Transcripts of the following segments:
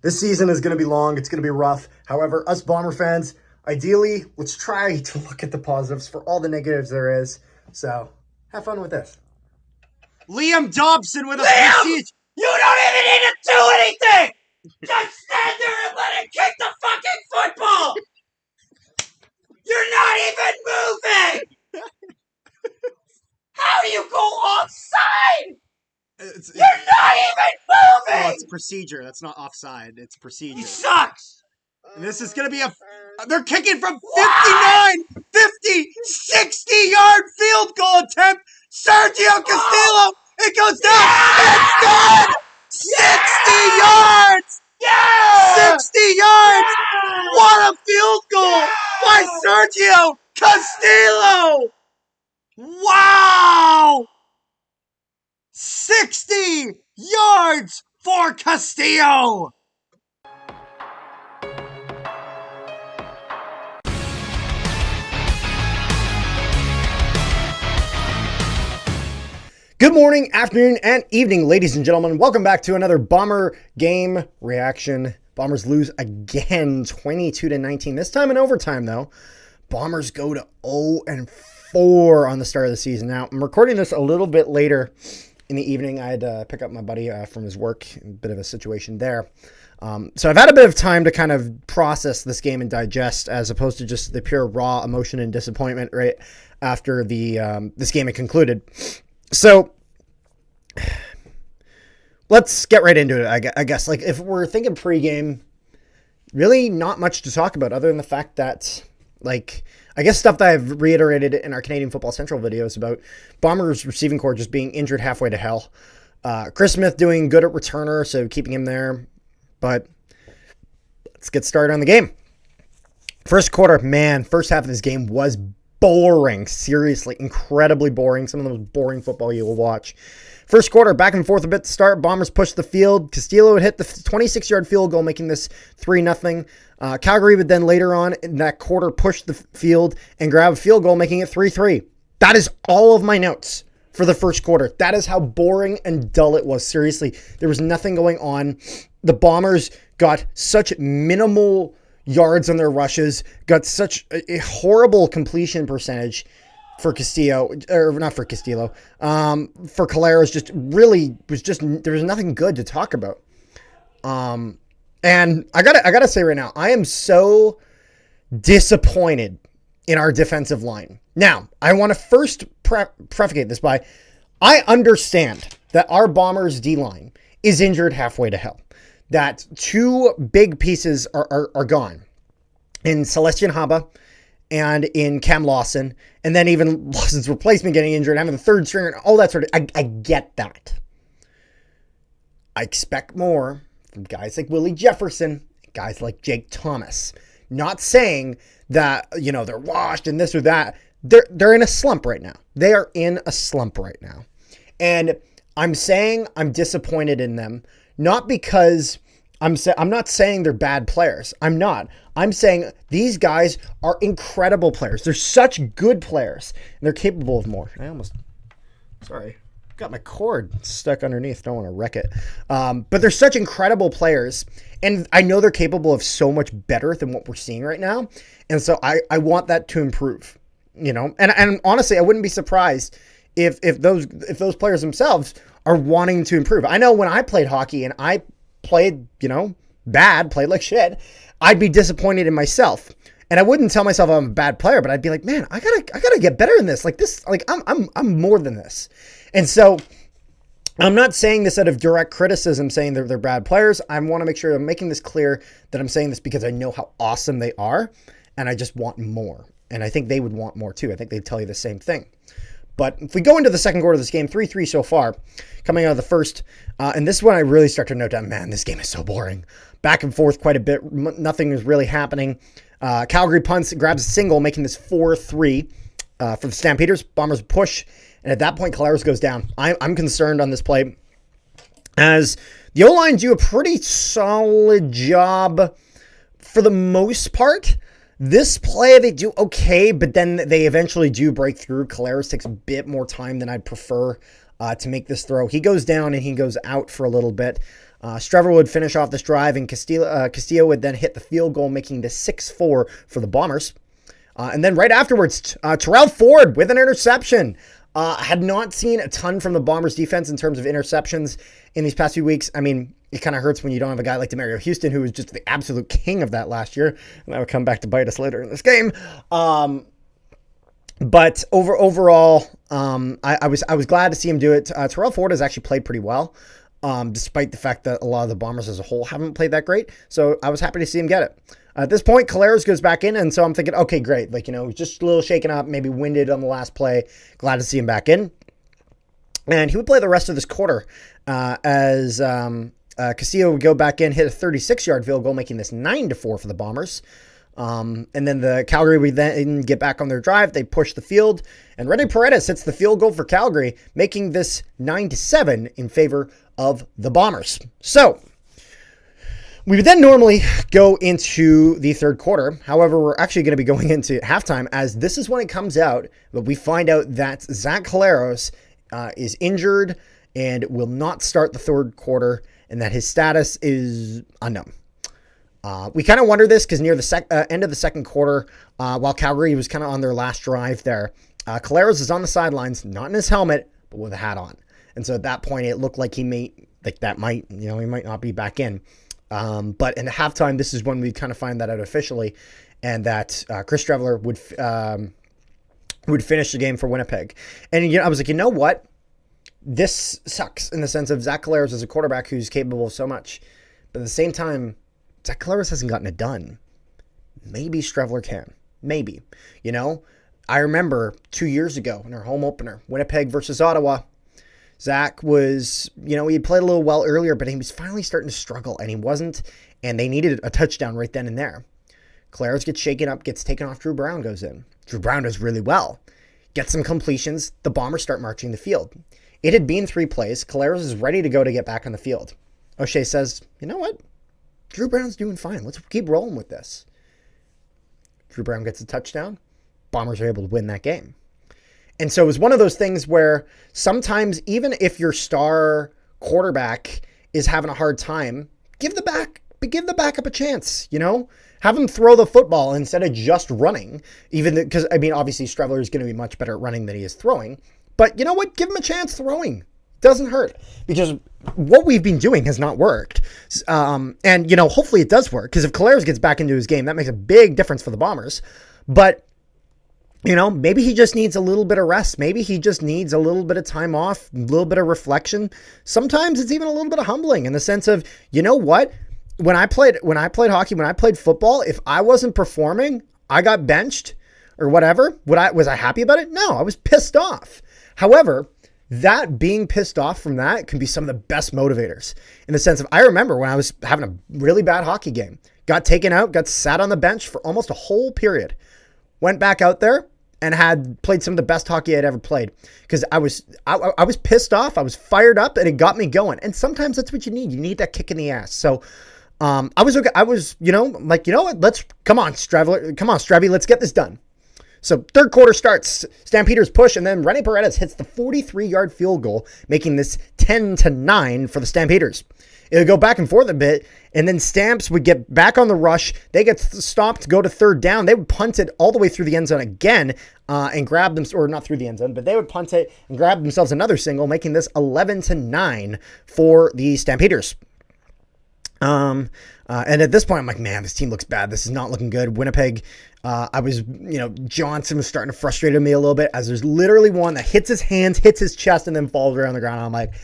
This season is going to be long. It's going to be rough. However, us Bomber fans, ideally, let's try to look at the positives for all the negatives there is. So, have fun with this. Liam Dobson with a Liam! You don't even need to do anything! Just stand there and let it kick the fucking football! You're not even moving! How do you go offside? You're not even moving! Oh, it's procedure. That's not offside. It's procedure. He sucks! And this is going to be they're kicking from 59, 50, 60-yard field goal attempt. Sergio Castillo, it goes down. Yeah! It's good! 60 yards! Yeah! 60 yards! Yeah! What a field goal by Sergio Castillo! Wow! 60 yards for Castillo! Good morning, afternoon, and evening, ladies and gentlemen. Welcome back to another Bomber game reaction. Bombers lose again, 22-19. This time in overtime, though. Bombers go to 0-4 on the start of the season. Now, I'm recording this a little bit later in the evening. I had to pick up my buddy from his work. A bit of a situation there. So I've had a bit of time to kind of process this game and digest, as opposed to just the pure raw emotion and disappointment right after the this game had concluded. So let's get right into it, I guess. Like, if we're thinking pregame, really not much to talk about other than the fact that, like, I guess stuff that I've reiterated in our Canadian Football Central videos about Bombers receiving corps just being injured halfway to hell. Chris Smith doing good at returner, so keeping him there. But let's get started on the game. First quarter, man, first half of this game was boring. Seriously, incredibly boring. Some of the most boring football you will watch. First quarter, back and forth a bit to start. Bombers pushed the field. Castillo would hit the 26-yard field goal, making this 3-0. Calgary would then later on in that quarter push the field and grab a field goal, making it 3-3. That is all of my notes for the first quarter. That is how boring and dull it was. Seriously, there was nothing going on. The Bombers got such minimal yards on their rushes, got such a horrible completion percentage for Castillo, or not for Castillo, for Caleros. Just really was just, there was nothing good to talk about. And I gotta say right now, I am so disappointed in our defensive line. Now, I want to first prefacate this by, I understand that our Bombers D-line is injured halfway to hell. That two big pieces are gone in Celestion Haba and in Cam Lawson, and then even Lawson's replacement getting injured, having the third stringer, and all that sort of, I get that. I expect more from guys like Willie Jefferson, guys like Jake Thomas. Not saying that, you know, they're washed and this or that. They're in a slump right now. They are in a slump right now. And I'm saying I'm disappointed in them. Not because I'm not saying they're bad players. I'm not. I'm saying these guys are incredible players. They're such good players, and they're capable of more. Sorry, got my cord stuck underneath. Don't want to wreck it. But they're such incredible players, and I know they're capable of so much better than what we're seeing right now. And so I want that to improve. You know, and honestly, I wouldn't be surprised if those players themselves are wanting to improve. I know when I played hockey and I played, you know, bad, played like shit, I'd be disappointed in myself. And I wouldn't tell myself I'm a bad player, but I'd be like, man, I gotta get better than this. Like this, like I'm more than this. And so I'm not saying this out of direct criticism, saying they're bad players. I want to make sure I'm making this clear that I'm saying this because I know how awesome they are, and I just want more. And I think they would want more too. I think they'd tell you the same thing. But if we go into the second quarter of this game, 3-3 so far, coming out of the first, and this is when I really start to note down, man, this game is so boring. Back and forth quite a bit. Nothing is really happening. Calgary punts, grabs a single, making this 4-3 for the Stampeders. Bombers push, and at that point, Caleros goes down. I'm concerned on this play, as the O-line do a pretty solid job for the most part. This play, they do okay, but then they eventually do break through. Caleros takes a bit more time than I'd prefer to make this throw. He goes down and he goes out for a little bit. Strever would finish off this drive, and Castillo would then hit the field goal, making this 6-4 for the Bombers. And then right afterwards, Terrell Ford with an interception. Had not seen a ton from the Bombers defense in terms of interceptions in these past few weeks. I mean, it kind of hurts when you don't have a guy like Demario Houston, who was just the absolute king of that last year. And that would come back to bite us later in this game. But overall, I was glad to see him do it. Terrell Ford has actually played pretty well, despite the fact that a lot of the Bombers as a whole haven't played that great. So I was happy to see him get it. At this point, Caleros goes back in, and so I'm thinking, okay, great. Like, he's just a little shaken up, maybe winded on the last play. Glad to see him back in. And he would play the rest of this quarter as Castillo would go back in, hit a 36-yard field goal, making this 9-4 for the Bombers. And then the Calgary would then get back on their drive. They push the field, and Rene Paredes hits the field goal for Calgary, making this 9-7 in favor of the Bombers. So we would then normally go into the third quarter. However, we're actually going to be going into halftime, as this is when it comes out that we find out that Zach Caleros is injured and will not start the third quarter, and that his status is unknown. We kind of wonder this because near the end of the second quarter, while Calgary was kind of on their last drive there, Caleros is on the sidelines, not in his helmet, but with a hat on. And so at that point, it looked like he might not be back in. But in halftime, this is when we kind of find that out officially, and that Chris Streveler would finish the game for Winnipeg. And I was like, you know what? This sucks in the sense of Zach Caleros is a quarterback who's capable of so much. But at the same time, Zach Caleros hasn't gotten it done. Maybe Streveler can. Maybe. I remember 2 years ago in our home opener, Winnipeg versus Ottawa, Zach was, he had played a little well earlier, but he was finally starting to struggle, and he wasn't, and they needed a touchdown right then and there. Caleros gets shaken up, gets taken off, Drew Brown goes in. Drew Brown does really well. Gets some completions, the Bombers start marching the field. It had been 3 plays, Caleros is ready to go to get back on the field. O'Shea says, you know what? Drew Brown's doing fine. Let's keep rolling with this. Drew Brown gets a touchdown. Bombers are able to win that game. And so it was one of those things where sometimes even if your star quarterback is having a hard time, give the backup a chance, Have him throw the football instead of just running, because, obviously Streveler is going to be much better at running than he is throwing. But you know what? Give him a chance throwing. Doesn't hurt, because what we've been doing has not worked. And hopefully it does work, because if Caleros gets back into his game, that makes a big difference for the Bombers. But maybe he just needs a little bit of rest. Maybe he just needs a little bit of time off, a little bit of reflection. Sometimes it's even a little bit of humbling in the sense of, you know what? When I played hockey, when I played football, if I wasn't performing, I got benched or whatever. Was I happy about it? No, I was pissed off. However, that being pissed off from that can be some of the best motivators in the sense of, I remember when I was having a really bad hockey game, got taken out, got sat on the bench for almost a whole period, went back out there and had played some of the best hockey I'd ever played, because I was pissed off. I was fired up, and it got me going. And sometimes that's what you need. You need that kick in the ass. So I was okay. I was, like, you know what? Come on, Stravy, let's get this done. So third quarter starts, Stampeders push, and then Rene Paredes hits the 43-yard field goal, making this 10-9 for the Stampeders. It would go back and forth a bit, and then Stamps would get back on the rush. They get stopped, go to third down. They would punt it all the way through the end zone again and grab them, or not through the end zone, but they would punt it and grab themselves another single, making this 11-9 for the Stampeders. And at this point, I'm like, man, this team looks bad. This is not looking good. Winnipeg, Johnson was starting to frustrate me a little bit, as there's literally one that hits his hands, hits his chest, and then falls around the ground. I'm like,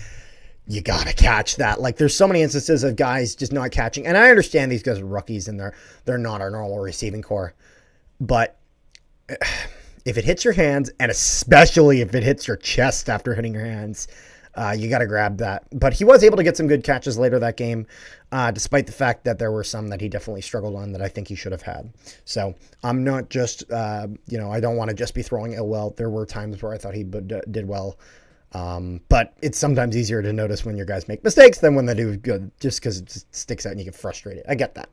you got to catch that. Like, there's so many instances of guys just not catching. And I understand these guys are rookies and they're not our normal receiving core. But if it hits your hands, and especially if it hits your chest after hitting your hands, you got to grab that. But he was able to get some good catches later that game, despite the fact that there were some that he definitely struggled on that I think he should have had. So I'm not just, I don't want to just be throwing ill well. There were times where I thought he did well. But it's sometimes easier to notice when your guys make mistakes than when they do good, just because it just sticks out and you get frustrated. I get that.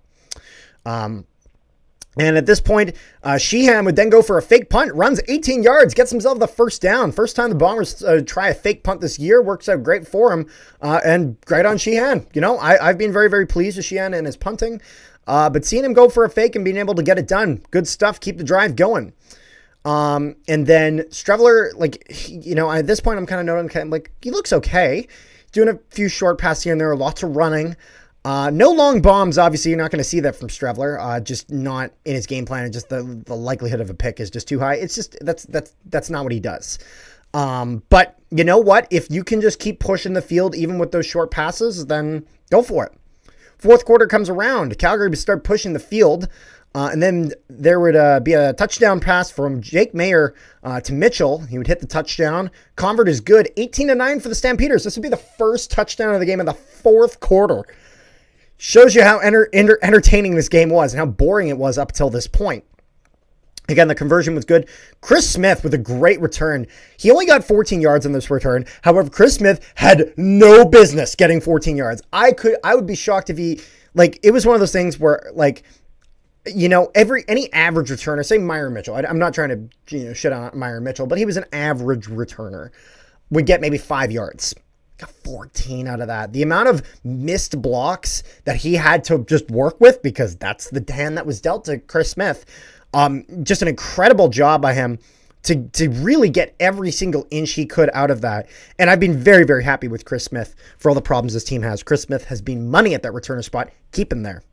And at this point, Sheehan would then go for a fake punt, runs 18 yards, gets himself the first down. First time the Bombers try a fake punt this year. Works out great for him. And great on Sheehan. You know, I've been very, very pleased with Sheehan and his punting. But seeing him go for a fake and being able to get it done, good stuff. Keep the drive going. And then Streveler, at this point, I'm kind of noting, he looks okay. Doing a few short passes here and there, lots of running. No long bombs, obviously. You're not going to see that from Streveler. Just not in his game plan. And just the likelihood of a pick is just too high. It's just, that's not what he does. But you know what? If you can just keep pushing the field, even with those short passes, then go for it. Fourth quarter comes around. Calgary would start pushing the field. And then there would be a touchdown pass from Jake Mayer to Mitchell. He would hit the touchdown. Convert is good. 18-9 for the Stampeders. This would be the first touchdown of the game in the fourth quarter. Shows you how entertaining this game was and how boring it was up till this point. Again, the conversion was good. Chris Smith with a great return. He only got 14 yards on this return. However, Chris Smith had no business getting 14 yards. I would be shocked if he, it was one of those things where, any average returner, say Myron Mitchell, I'm not trying to, shit on Myron Mitchell, but he was an average returner, would get maybe 5 yards. Got 14 out of that. The amount of missed blocks that he had to just work with, because that's the hand that was dealt to Chris Smith. Just an incredible job by him to really get every single inch he could out of that. And I've been very, very happy with Chris Smith for all the problems this team has. Chris Smith has been money at that returner spot. Keep him there.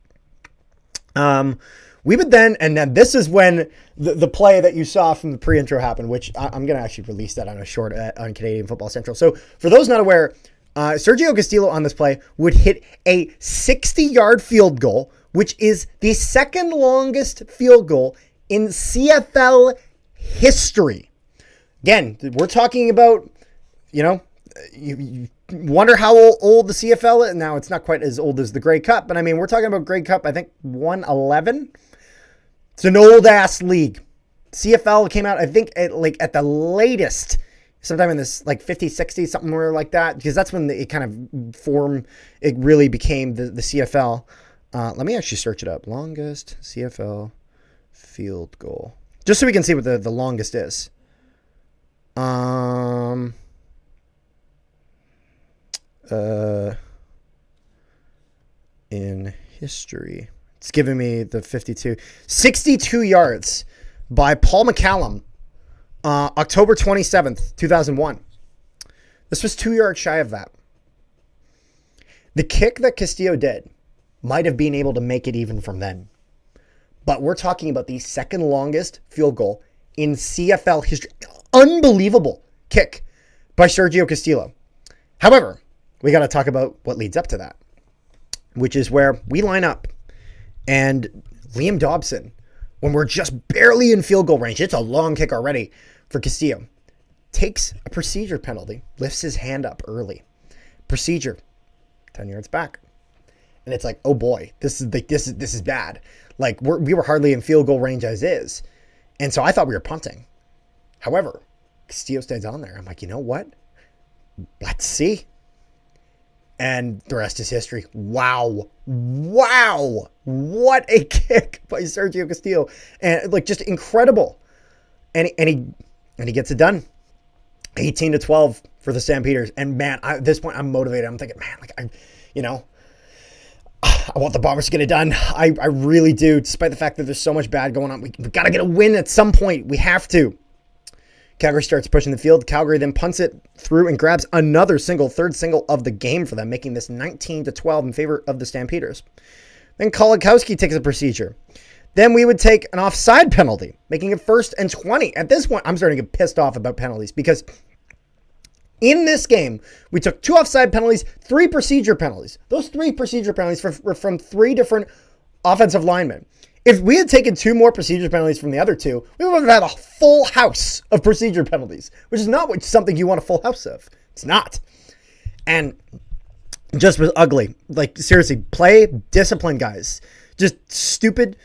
We would then, and then this is when the play that you saw from the pre-intro happened, which I'm going to actually release that on a short on Canadian Football Central. So for those not aware, Sergio Castillo on this play would hit a 60-yard field goal, which is the second longest field goal in CFL history. Again, we're talking about, you wonder how old the CFL is. Now, it's not quite as old as the Grey Cup, but I mean, we're talking about Grey Cup, I think 111. It's an old-ass league. CFL came out, I think, at the latest, sometime in this, 50s, 60s, something like that, because that's when it kind of it really became the CFL. Let me actually search it up. Longest CFL field goal. Just so we can see what the longest is. In history. It's giving me the 52. 62 yards by Paul McCallum, October 27th, 2001. This was 2 yards shy of that. The kick that Castillo did might have been able to make it even from then. But we're talking about the second longest field goal in CFL history. Unbelievable kick by Sergio Castillo. However, we got to talk about what leads up to that, which is where we line up and Liam Dobson, when we're just barely in field goal range, it's a long kick already for Castillo, takes a procedure penalty, lifts his hand up early. Procedure, 10 yards back. And it's like, oh boy, this is bad. We were hardly in field goal range as is. And so I thought we were punting. However, Castillo stays on there. I'm like, you know what? Let's see. And the rest is history. Wow. What a kick by Sergio Castillo. And just incredible. And he gets it done. 18-12 for the Stampeders. And man, at this point I'm motivated. I'm thinking, man, I want the Bombers to get it done. I really do, despite the fact that there's so much bad going on. We got to get a win at some point. We have to. Calgary starts pushing the field. Calgary then punts it through and grabs another third single of the game for them, making this 19-12 in favor of the Stampeders. Then Kolakowski takes a procedure. Then we would take an offside penalty, making it 1st and 20. At this point, I'm starting to get pissed off about penalties because in this game, we took 2 offside penalties, 3 procedure penalties. Those 3 procedure penalties were from 3 different offensive linemen. If we had taken 2 more procedure penalties from the other 2, we would have had a full house of procedure penalties, which is not something you want a full house of. It's not. And just was ugly. Seriously, play discipline, guys. Just stupid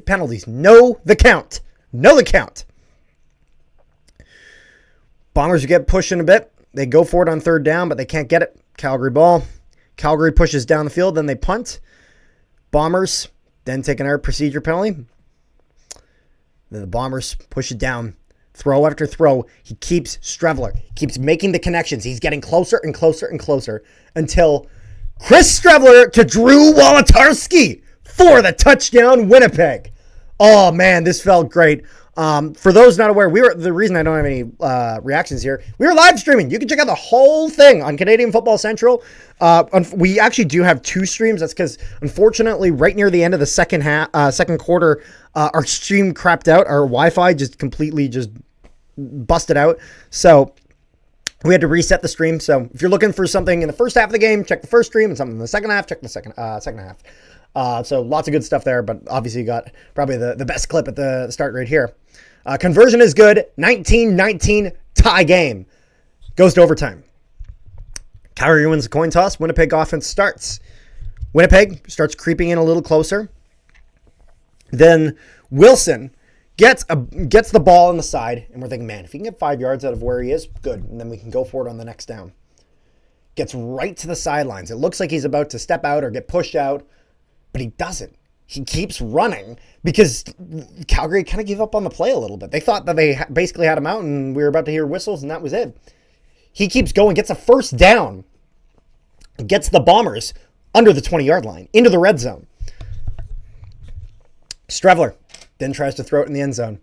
penalties. Know the count. Bombers get pushing a bit. They go for it on 3rd down, but they can't get it. Calgary ball. Calgary pushes down the field, then they punt. Bombers then take another procedure penalty. Then the Bombers push it down. Throw after throw. He keeps Streveler. He keeps making the connections. He's getting closer and closer and closer until Chris Streveler to Drew Wolotarski for the touchdown, Winnipeg. Oh, man, this felt great. For those not aware, the reason I don't have any reactions here, we were live streaming. You can check out the whole thing on Canadian Football Central. We actually do have 2 streams. That's because, unfortunately, right near the end of the second quarter, our stream crapped out. Our Wi-Fi just completely busted out. So we had to reset the stream. So if you're looking for something in the first half of the game, check the first stream, and something in the second half, check the second half. So lots of good stuff there, but obviously you got probably the best clip at the start right here. Conversion is good. 19-19 tie game. Goes to overtime. Calgary wins the coin toss. Winnipeg offense starts. Winnipeg starts creeping in a little closer. Then Wilson gets the ball on the side, and we're thinking, man, if he can get 5 yards out of where he is, good. And then we can go for it on the next down. Gets right to the sidelines. It looks like he's about to step out or get pushed out, but he doesn't. He keeps running because Calgary kind of gave up on the play a little bit. They thought that they basically had him out and we were about to hear whistles and that was it. He keeps going, gets a first down, gets the Bombers under the 20-yard line, into the red zone. Streveler then tries to throw it in the end zone.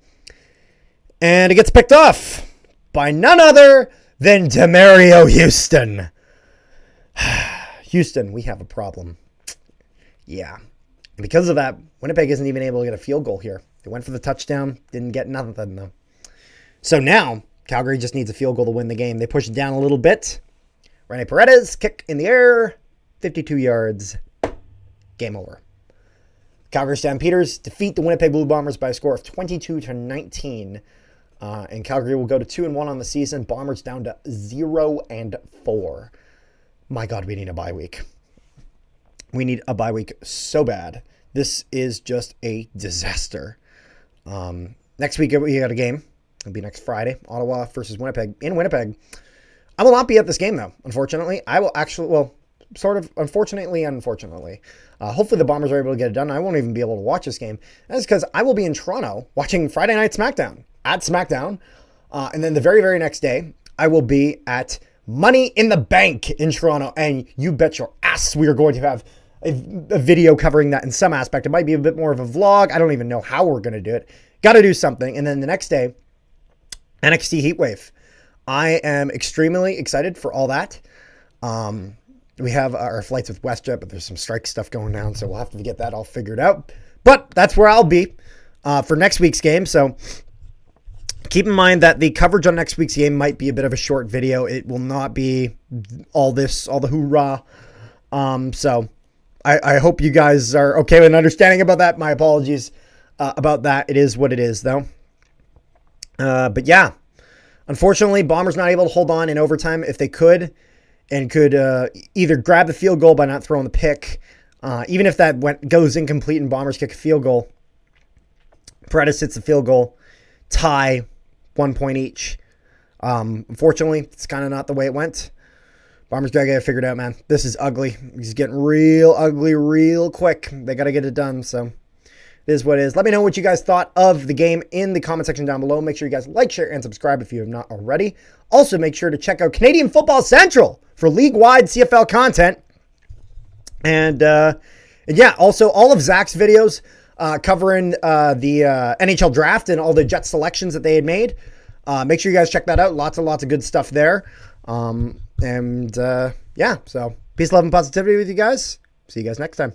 And it gets picked off by none other than Demario Houston. Houston, we have a problem. Yeah. Because of that, Winnipeg isn't even able to get a field goal here. They went for the touchdown, didn't get nothing though. So now, Calgary just needs a field goal to win the game. They push it down a little bit. Rene Paredes, kick in the air, 52 yards. Game over. Calgary Stampeders defeat the Winnipeg Blue Bombers by a score of 22-19. And Calgary will go to 2-1 on the season. Bombers down to 0-4. My God, we need a bye week. We need a bye week so bad. This is just a disaster. Next week, we got a game. It'll be next Friday. Ottawa versus Winnipeg. In Winnipeg. I will not be at this game, though, unfortunately. I will actually, well, sort of, unfortunately. Hopefully the Bombers are able to get it done. I won't even be able to watch this game. That's because I will be in Toronto watching Friday Night SmackDown at SmackDown. And then the very, very next day, I will be at Money in the Bank in Toronto. And you bet your ass we are going to have a video covering that in some aspect. It might be a bit more of a vlog. I don't even know how we're going to do it. Got to do something. And then the next day, NXT Heatwave. I am extremely excited for all that. We have our flights with WestJet, but there's some strike stuff going down, so we'll have to get that all figured out. But that's where I'll be for next week's game. So keep in mind that the coverage on next week's game might be a bit of a short video. It will not be all the hoorah. So I hope you guys are okay with understanding about that. My apologies about that. It is what it is, though. But yeah, unfortunately, Bombers not able to hold on in overtime if they could, and could either grab the field goal by not throwing the pick. Even if that goes incomplete and Bombers kick a field goal, Paredes hits the field goal, tie, 1 point each. Unfortunately, it's kind of not the way it went. Bombers got to get it figured out, man. This is ugly. It's getting real ugly real quick. They got to get it done, so it is what it is. Let me know what you guys thought of the game in the comment section down below. Make sure you guys like, share, and subscribe if you have not already. Also, make sure to check out Canadian Football Central for league-wide CFL content. And yeah, also all of Zach's videos covering the NHL draft and all the Jet selections that they had made. Make sure you guys check that out. Lots and lots of good stuff there. Yeah, so peace, love, and positivity with you guys. See you guys next time.